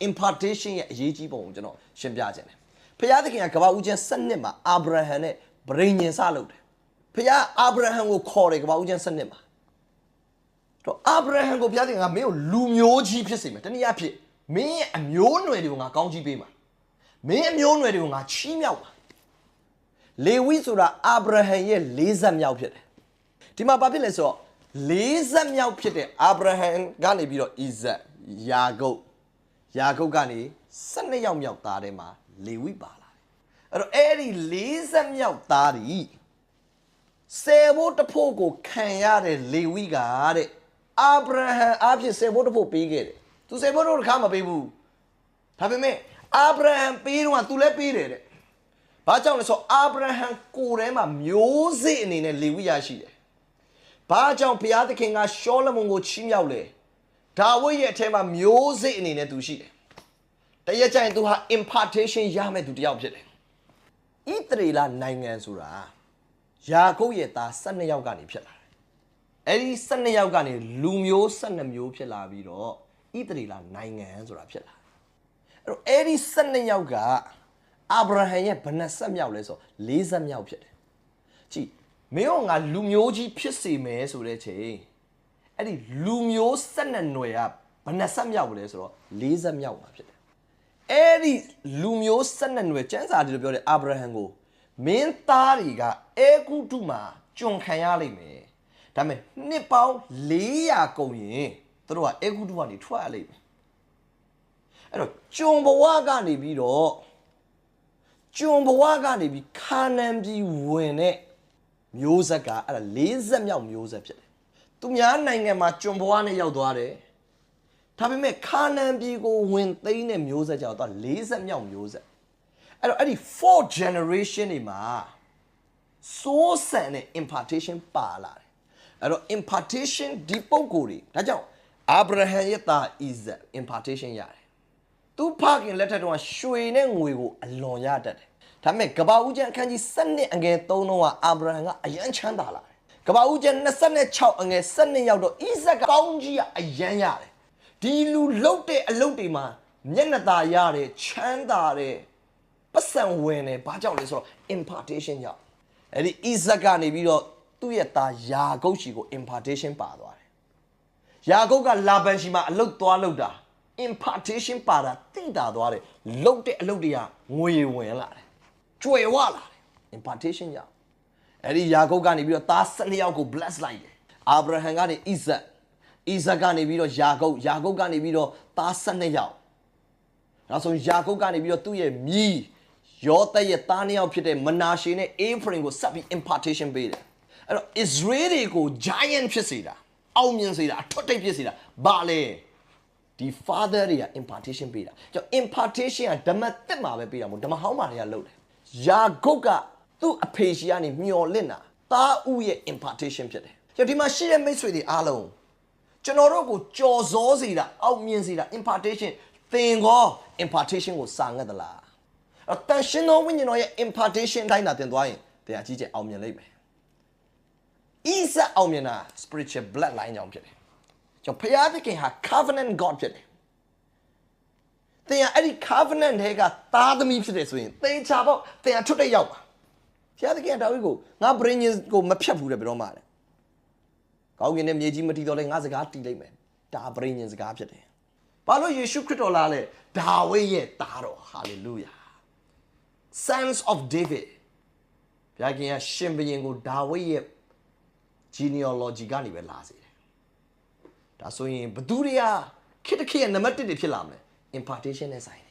impartation ရဲ့အရေးကြီးပုံကိုကျွန်တော်ရှင်းပြခြင်းတယ်ဖခင်သခင်ကကမ္ဘာဦးကျန်းစနစ်မှာအာဗြဟံနဲ့ဗြိဉ္ဉ်စလုပ်တယ်ဖခင်အာဗြဟံကိုခေါ်တယ်ကမ္ဘာဦးကျန်းစနစ်မှာတော့အာဗြဟံကိုဖခင်သခင်ကမင်းကိုလူမျိုးကြီးဖြစ်စေမယ်တနည်းအားဖြင့်မင်းရဲ့အမျိုးအနွယ်တွေကိုငါကောင်းကြီးပေးမှာမင်းအမျိုးအနွယ်တွေကိုငါချီးမြှောက်မှာလေဝိဆိုတာအာဗြဟံရဲ့40မြောက်ဖြစ်တယ်ဒီမှာဘာဖြစ်လဲဆိုတော့40မြောက်ဖြစ်တဲ့အာဗြဟံကနေပြီးတော့ဣဇက်ယာကုပ်ကနေ12ယောက်မြောက်သားထဲမှာလေဝိပါလာတယ်အဲ့တော့အဲ့ဒီ40မြောက်သားဒီ10ဘိုးတစ်ဖို့ကိုခံရတဲ့လေဝိကတဲ့အာဗြဟံအဖြစ်10ဘိုးတစ်ဖို့ပေးခဲ့တယ်သူ10ဘိုးတော့တစ်ခါမပေးဘူးဒါပေမဲ့အာဗြဟံပေးတော့သူလည်းပေးတယ်တဲ့ဘာကြောင့်လဲဆိုတော့အာဗြဟံကိုယ်ထဲမှာမျိုးစေ့အနေနဲ့လေဝိရရှိတယ်ဘာကြောင့်ဘုရားသခင်ကရှောလမုန်ကိုချီးမြှောက်လဲဒါဝိဒ်ရဲ့အထက်မှာမျိုးစေ့အနေနဲ့သူရှိတယ်တရက်ကျရင်သူဟာ impartation ရမယ်သူတယောက်ဖြစ်တယ်ဣသရေလနိုင်ငံဆိုတာယာကုပ်ရဲ့သား12ယောက်ကနေဖြစ်လာတယ်အဲ့ဒီ12ယောက်ကနေလူမျိုး12မျိုးဖြစ်လာပြီးတော့ဣသရေလနိုင်ငံဆိုတာဖြစ်လာတယ်အဲ့ဒီ12ယောက်ကအာဗြဟံရဲ့ဘယ်နှဆက်မြောက်လဲဆို40မြောက်ဖြစ်တယ်ကြည့်မင်းတို့ငါလူမျိုးကြီးဖြစ်စေမယ်ဆိုတဲ့ချိန်အဲ့ဒီလူမျိုး12နွယ်ကဘယ်နှဆက်မြောက်လဲဆိုတော့40မြောက်မှာဖြစ်တယ်အဲ့ဒီလူမျိုး12နွယ်ကျမ်းစာဒီလိုပြောတယ်အာဗြဟံကိုမင်းသားတွေကအဲဂုတုမှာကျွန်ခံရလိမ့်မယ်ဒါပေမဲ့နှစ်ပေါင်း400ကုန်ရင်သူတို့ကအဲဂုတုကနေထွက်ရလိမ့်မယ်အဲ့တော့ကျွန်ဘဝကနေပြီးတော့ကျွန်ဘဝကနေပြီးခါနန်ပြည်ဝင်တဲ့မျိုးဆက်ကအဲ့ဒါ40မြောက်မျိုးဆက်ဖြစ်တယ်သူများနိုင်ငံမှာကျွန်ဘဝနဲ့ရောက်သွားတယ်ဒါပေမဲ့ခါနန်ပြည်ကိုဝင်သိမ်းတဲ့မျိုးဆက်ကြောင့်သူက40မြောက်မျိုးဆက်အဲ့တော့အဲ့ဒီ4 generation တွေမှာစိုးစံတဲ့ impartation ပါလာတယ်အဲ့တော့ impartation ဒီပုံကိုယ်တွေဒါကြောင့်အာဗြဟံရဲ့သားဣဇက် impartation ရတယ်သူဖခင်လက်ထက်တုန်းကရွှေနဲ့ငွေကိုအလွန်ရတတ်တယ်ဒါပေမဲ့ကပ္ပဦးကျမ်းအခန်းကြီး7အငယ်3တော့အာဗြဟံကအယံချမ်းသာလာတယ်ကပ္ပဦးကျမ်း26အငယ်7ရောက်တော့ဣဇက်ကကောင်းကြီးကအယံရတယ်ဒီလူလှုပ်တဲ့အလုပ်တွေမှာမျက်နှာသာရတယ်ချမ်းသာတယ်ပတ်စံဝင်တယ်ဘာကြောင့်လဲဆိုတော့ impartation ကြောင့်အဲ့ဒီဣဇက်ကနေပြီးတော့သူ့ရဲ့သားယာကုပ်ရှိကို impartation ပါသွားတယ်ယာကုပ်ကလာဗန်ရှိမှာအလုပ်သွားလုပ်တာ impartation ပါတာတိတာသွားတယ်လှုပ်တဲ့အလုပ်တွေကငွေဝင်လာတယ်ကျွယ်ဝလာတယ် impartation ကြောင့်အဲ့ဒီယာကုပ်ကနေပြီးတော့သား12ယောက်ကို bless လိုက်တယ်အာဗြဟံကနေဣဇက်ကနေပြီးတော့ယာကုပ်ကနေပြီးတော့သား12ယောက်နောက်ဆုံးယာကုပ်ကနေပြီးတော့သူ့ရဲ့မြီးယောသရဲ့သား2ယောက်ဖြစ်တဲ့မနာရှေနဲ့အေဖရင်ကိုဆက်ပြီး impartation ပေးတယ်အဲ့တော့ Israel တွေကို giant ဖြစ်စေတာအောင်မြင်စေတာအထွတ်ထိပ်ဖြစ်စေတာဘာလဲဒီ father တွေက impartation ပေးတာကြောင့် impartation ကဓမ္မသစ်မှာပဲပေးတာမဟုတ်ဓမ္မဟောင်းမှာတွေကလုပ်တယ်ယာကုပ်ကသူ့အဖေရှိကနေမျော်လင့်တာသားဥရဲ့ impartation ဖြစ်တယ်ကြောင့်ဒီမှာရှိတဲ့မိတ်ဆွေတွေအားလုံးကျွန်တော်တို့ကိုကြော်စောစေတာအောင်မြင်စေတာ impartation သင်ကော impartation ကိုစာငတ်သလားအဲ့တန်ရှင်တော်ဝိညာဉ်တော်ရဲ့ impartation တိုင်းတာသင်သွားရင်တရားကြီးကျယ်အောင်မြင်လိမ့်မယ်ဣဇက်အောင်မြင်တာ spiritual bloodline ကြောင့်ဖြစ်တယ်ကျွန်တော်ဖခင်သခင်ဟာ covenant God ဖြစ်တယ်သင်ကအဲ့ဒီ covenant တွေကသားသမီးဖြစ်တယ်ဆိုရင်သင်ချာပေါ့သင်ကထွတ်တဲ့ရောက်ပါဖခင်သခင်ကဒါဝိဒ်ကိုငါဗြိဉ္ဉ်ကိုမဖြတ်ဘူးတဲ့ဘယ်တော့မှလဲကောင်းကင်နဲ့မြေကြီးမတည်တော့လဲငါစကားတည်လိမ့်မယ်ဒါဗြိဉ္ဉ်စကားဖြစ်တယ်ဘာလို့ယေရှုခရစ်တော်လာလဲဒါဝိဒ်ရဲ့သားတော် hallelujah sons of David ဘုရားခင်ကရှင်ဘုရင်ကိုဒါဝိဒ်ရဲ့ genealogy ကနေပဲလာစေတယ်ဒါဆိုရင်ဘသူတွေကခေတ်တစ်ခေတ်ရဲ့နံပါတ်1တွေဖြစ်လာမယ် impartation နဲ့ဆိုင်